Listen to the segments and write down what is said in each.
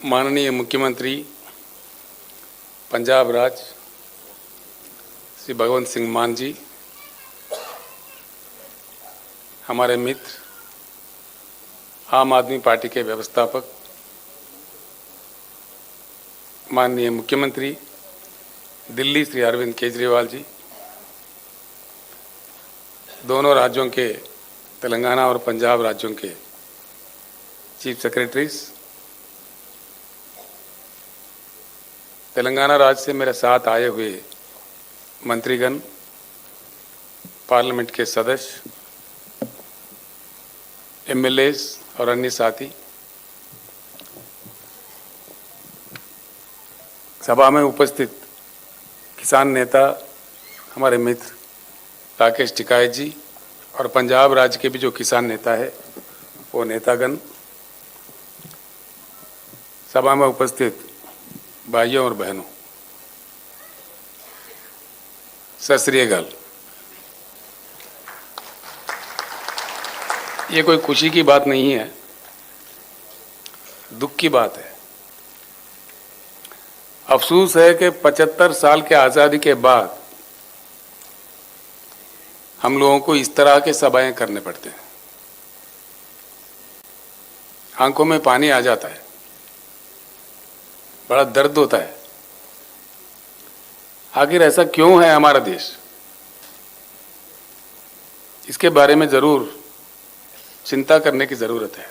माननीय मुख्यमंत्री पंजाब राज्य श्री भगवंत सिंह मान जी, हमारे मित्र आम आदमी पार्टी के व्यवस्थापक माननीय मुख्यमंत्री दिल्ली श्री अरविंद केजरीवाल जी, दोनों राज्यों के तेलंगाना और पंजाब राज्यों के चीफ सेक्रेटरीज, तेलंगाना राज्य से मेरे साथ आए हुए मंत्रीगण, पार्लियामेंट के सदस्य, एमएलएस और अन्य साथी, सभा में उपस्थित किसान नेता हमारे मित्र राकेश टिकायत जी और पंजाब राज्य के भी जो किसान नेता है वो नेतागण, सभा में उपस्थित भाइयों और बहनों, सत श्री अकाल। ये कोई खुशी की बात नहीं है, दुख की बात है। अफसोस है कि 75 साल के आज़ादी के बाद हम लोगों को इस तरह के सभाएं करने पड़ते हैं। आंखों में पानी आ जाता है, बड़ा दर्द होता है। आखिर ऐसा क्यों है हमारा देश? इसके बारे में जरूर चिंता करने की जरूरत है।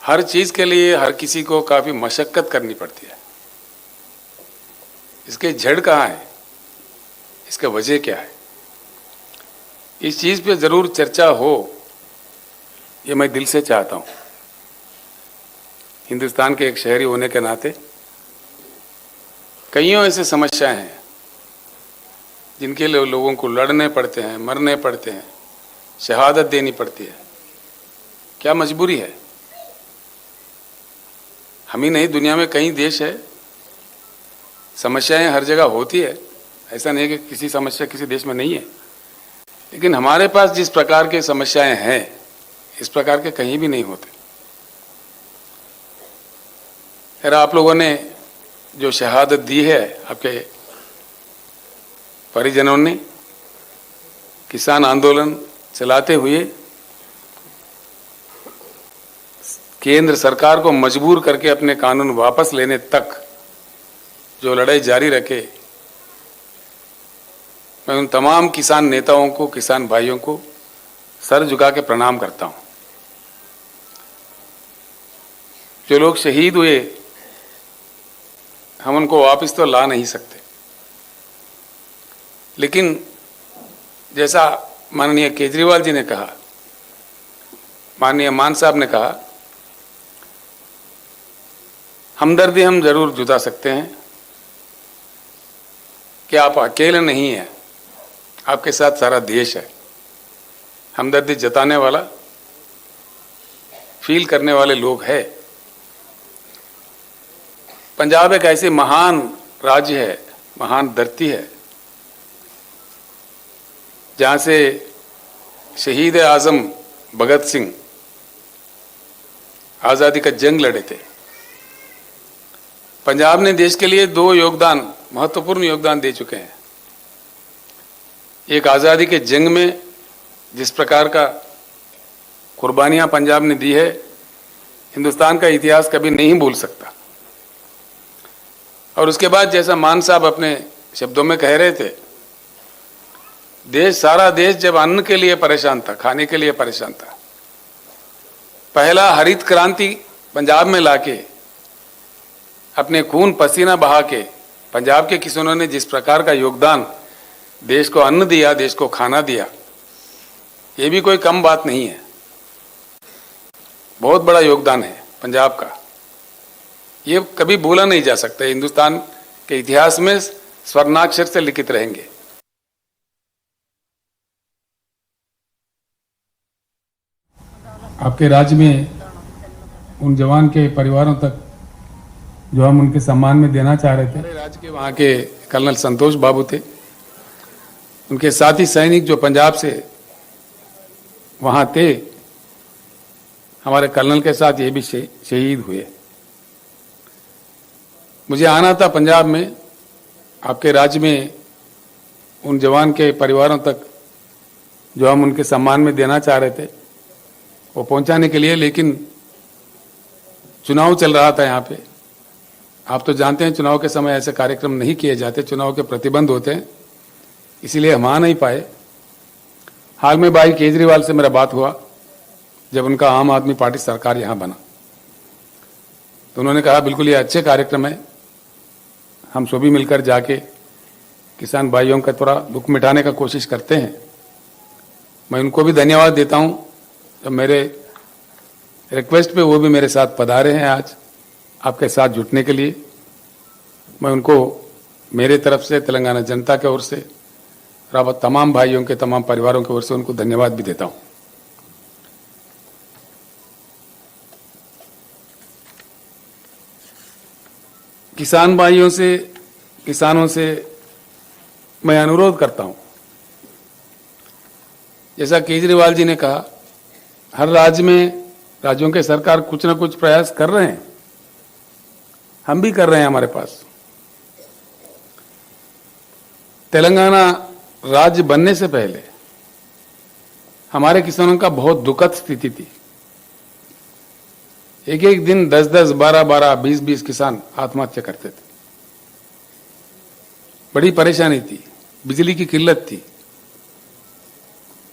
हर चीज के लिए हर किसी को काफी मशक्कत करनी पड़ती है। इसके जड़ कहाँ है, इसका वजह क्या है, इस चीज पे जरूर चर्चा हो, ये मैं दिल से चाहता हूं। हिंदुस्तान के एक शहरी होने के नाते कईयों ऐसे समस्याएं हैं जिनके लिए लोगों को लड़ने पड़ते हैं, मरने पड़ते हैं, शहादत देनी पड़ती है। क्या मजबूरी है? हम ही नहीं, दुनिया में कई देश है, समस्याएं हर जगह होती है। ऐसा नहीं कि किसी समस्या किसी देश में नहीं है, लेकिन हमारे पास जिस प्रकार की समस्याएं हैं इस प्रकार के कहीं भी नहीं होते। फिर आप लोगों ने जो शहादत दी है, आपके परिजनों ने किसान आंदोलन चलाते हुए केंद्र सरकार को मजबूर करके अपने कानून वापस लेने तक जो लड़ाई जारी रखे, मैं उन तमाम किसान नेताओं को, किसान भाइयों को सर झुका के प्रणाम करता हूं। जो लोग शहीद हुए, हम उनको वापस तो ला नहीं सकते, लेकिन जैसा माननीय केजरीवाल जी ने कहा, माननीय मान साहब ने कहा, हमदर्दी हम जरूर जुटा सकते हैं कि आप अकेले नहीं हैं, आपके साथ सारा देश है। हमदर्दी जताने वाला, फील करने वाले लोग हैं। पंजाब एक ऐसे महान राज्य है, महान धरती है, जहां से शहीद आजम भगत सिंह आजादी का जंग लड़े थे। पंजाब ने देश के लिए दो महत्वपूर्ण योगदान दे चुके हैं। एक आजादी के जंग में जिस प्रकार का कुर्बानियां पंजाब ने दी है, हिंदुस्तान का इतिहास कभी नहीं भूल सकता। और उसके बाद जैसा मान साहब अपने शब्दों में कह रहे थे, सारा देश जब अन्न के लिए परेशान था, खाने के लिए परेशान था, पहला हरित क्रांति पंजाब में लाके अपने खून पसीना बहा के पंजाब के किसानों ने जिस प्रकार का योगदान देश को अन्न दिया, देश को खाना दिया, ये भी कोई कम बात नहीं है। बहुत बड़ा योगदान है पंजाब का, ये कभी भूला नहीं जा सकता। हिंदुस्तान के इतिहास में स्वर्णाक्षर से लिखित रहेंगे। आपके राज्य में उन जवान के परिवारों तक जो हम उनके सम्मान में देना चाह रहे थे, राज्य के वहाँ के कर्नल संतोष बाबू थे, उनके साथी सैनिक जो पंजाब से वहाँ थे, हमारे कर्नल के साथ ये भी शहीद हुए। मुझे आना था पंजाब में, आपके राज्य में उन जवान के परिवारों तक जो हम उनके सम्मान में देना चाह रहे थे वो पहुंचाने के लिए, लेकिन चुनाव चल रहा था यहाँ पे। आप तो जानते हैं चुनाव के समय ऐसे कार्यक्रम नहीं किए जाते, चुनाव के प्रतिबंध होते हैं, इसीलिए हम आ नहीं पाए। हाल में भाई केजरीवाल से मेरा बात हुआ जब उनका आम आदमी पार्टी सरकार यहाँ बना, तो उन्होंने कहा बिल्कुल ये अच्छे कार्यक्रम है, हम सभी मिलकर जाके किसान भाइयों का थोड़ा दुख मिटाने का कोशिश करते हैं। मैं उनको भी धन्यवाद देता हूं, जब मेरे रिक्वेस्ट पे वो भी मेरे साथ पधारे हैं आज आपके साथ जुटने के लिए। मैं उनको मेरे तरफ से, तेलंगाना जनता की ओर से और आप तमाम भाइयों के, तमाम परिवारों की ओर से उनको धन्यवाद भी देता हूं। किसान भाइयों से, किसानों से मैं अनुरोध करता हूं, जैसा केजरीवाल जी ने कहा, हर राज्य में राज्यों के सरकार कुछ ना कुछ प्रयास कर रहे हैं, हम भी कर रहे हैं। हमारे पास तेलंगाना राज्य बनने से पहले हमारे किसानों का बहुत दुखद स्थिति थी। एक एक दिन 10-10, 12-12, 20-20 किसान आत्महत्या करते थे। बड़ी परेशानी थी, बिजली की किल्लत थी,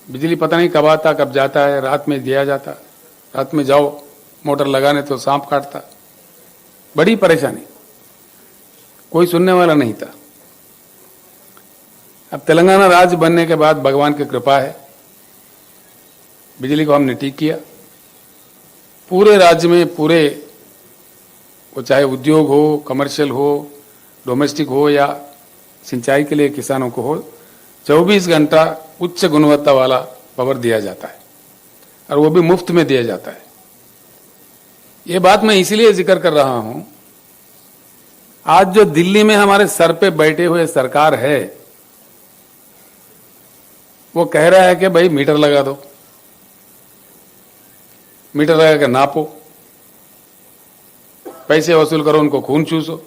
बिजली पता नहीं कब आता कब जाता है, रात में दिया जाता, रात में जाओ मोटर लगाने तो सांप काटता, बड़ी परेशानी, कोई सुनने वाला नहीं था। अब तेलंगाना राज्य बनने के बाद भगवान की कृपा है, बिजली को हमने ठीक किया। पूरे राज्य में, पूरे वो चाहे उद्योग हो, कमर्शियल हो, डोमेस्टिक हो या सिंचाई के लिए किसानों को हो, 24 घंटा उच्च गुणवत्ता वाला पावर दिया जाता है और वो भी मुफ्त में दिया जाता है। ये बात मैं इसलिए जिक्र कर रहा हूं, आज जो दिल्ली में हमारे सर पे बैठे हुए सरकार है वो कह रहा है कि भाई मीटर लगा दो, मीटर लगा के नापो, पैसे वसूल करो, उनको खून चूसो।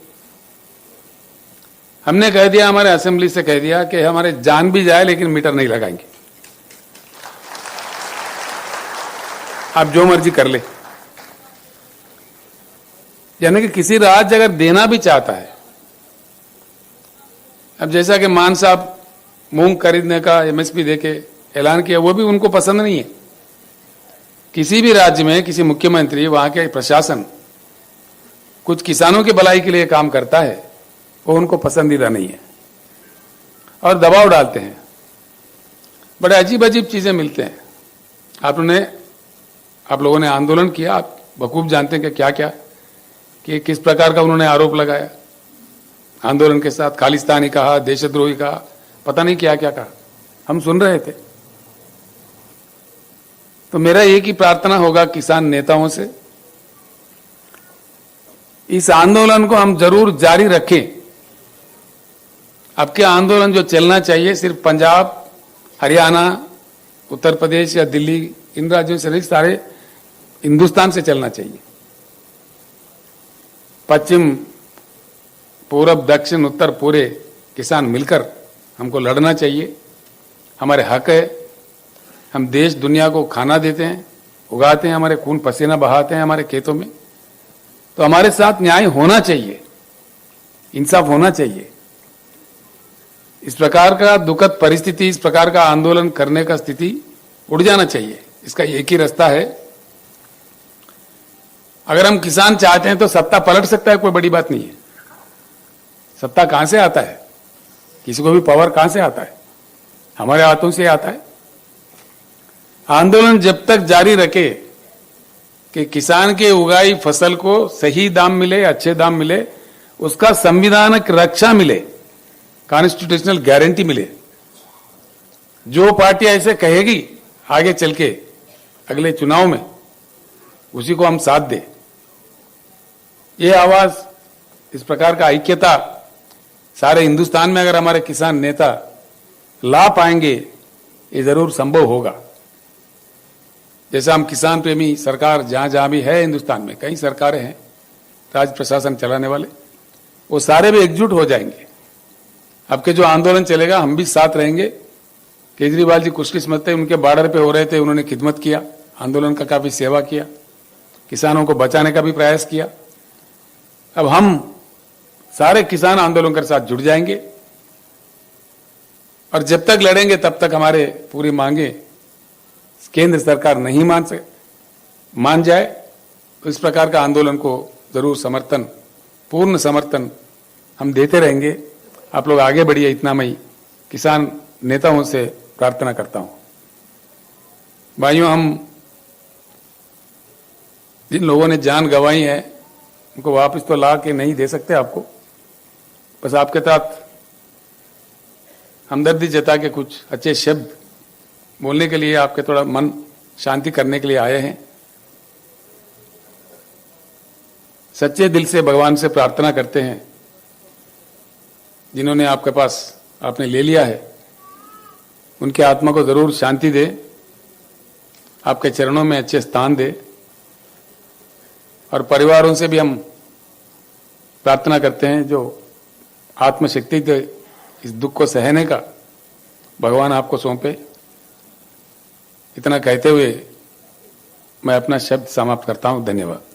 हमने कह दिया, हमारे असेंबली से कह दिया कि हमारे जान भी जाए लेकिन मीटर नहीं लगाएंगे, आप जो मर्जी कर ले। यानी कि किसी राज्य अगर देना भी चाहता है, अब जैसा कि मान साहब मूंग खरीदने का एमएसपी देके ऐलान किया, वो भी उनको पसंद नहीं है। किसी भी राज्य में किसी मुख्यमंत्री, वहां के प्रशासन कुछ किसानों की भलाई के लिए काम करता है, वो उनको पसंदीदा नहीं है और दबाव डालते हैं। बड़े अजीब अजीब चीजें मिलते हैं। आप लोगों ने आंदोलन किया, आप बखूब जानते हैं कि क्या क्या, कि किस प्रकार का उन्होंने आरोप लगाया। आंदोलन के साथ खालिस्तानी कहा, देशद्रोही कहा, पता नहीं क्या क्या कहा, हम सुन रहे थे। तो मेरा एक ही प्रार्थना होगा किसान नेताओं से, इस आंदोलन को हम जरूर जारी रखें। अब क्या आंदोलन जो चलना चाहिए सिर्फ पंजाब, हरियाणा, उत्तर प्रदेश या दिल्ली, इन राज्यों से नहीं, सारे हिंदुस्तान से चलना चाहिए। पश्चिम, पूरब, दक्षिण, उत्तर, पूरे किसान मिलकर हमको लड़ना चाहिए। हमारे हक है, हम देश दुनिया को खाना देते हैं, उगाते हैं, हमारे खून पसीना बहाते हैं हमारे खेतों में, तो हमारे साथ न्याय होना चाहिए, इंसाफ होना चाहिए। इस प्रकार का दुखद परिस्थिति, इस प्रकार का आंदोलन करने का स्थिति उड़ जाना चाहिए। इसका एक ही रास्ता है, अगर हम किसान चाहते हैं तो सत्ता पलट सकता है, कोई बड़ी बात नहीं है। सत्ता कहां से आता है, किसी को भी पावर कहां से आता है, हमारे हाथों से आता है। आंदोलन जब तक जारी रखे कि किसान के उगाई फसल को सही दाम मिले, अच्छे दाम मिले, उसका संविधानिक रक्षा मिले, कॉन्स्टिट्यूशनल गारंटी मिले। जो पार्टी ऐसे कहेगी आगे चल के अगले चुनाव में, उसी को हम साथ दें। ये आवाज, इस प्रकार का ऐक्यता सारे हिंदुस्तान में अगर हमारे किसान नेता ला पाएंगे, ये जरूर संभव होगा। जैसा हम किसान प्रेमी सरकार जहां जहां भी है हिंदुस्तान में, कई सरकारें हैं राज्य प्रशासन चलाने वाले, वो सारे भी एकजुट हो जाएंगे। अब के जो आंदोलन चलेगा हम भी साथ रहेंगे। केजरीवाल जी खुशकिस्मत थे, उनके बॉर्डर पे हो रहे थे, उन्होंने खिदमत किया, आंदोलन का काफी सेवा किया, किसानों को बचाने का भी प्रयास किया। अब हम सारे किसान आंदोलन के साथ जुड़ जाएंगे और जब तक लड़ेंगे तब तक हमारे पूरी मांगे केंद्र सरकार नहीं मान जाए तो इस प्रकार का आंदोलन को जरूर समर्थन, पूर्ण समर्थन हम देते रहेंगे। आप लोग आगे बढ़िए, इतना मैं किसान नेताओं से प्रार्थना करता हूं। भाइयों, हम जिन लोगों ने जान गंवाई है उनको वापस तो ला के नहीं दे सकते आपको, बस आपके साथ हमदर्दी जता के कुछ अच्छे शब्द बोलने के लिए, आपके थोड़ा मन शांति करने के लिए आए हैं। सच्चे दिल से भगवान से प्रार्थना करते हैं, जिन्होंने आपके पास आपने ले लिया है उनकी आत्मा को जरूर शांति दे, आपके चरणों में अच्छे स्थान दे। और परिवारों से भी हम प्रार्थना करते हैं, जो आत्मशक्ति दे इस दुख को सहने का, भगवान आपको सौंपे। इतना कहते हुए मैं अपना शब्द समाप्त करता हूं। धन्यवाद।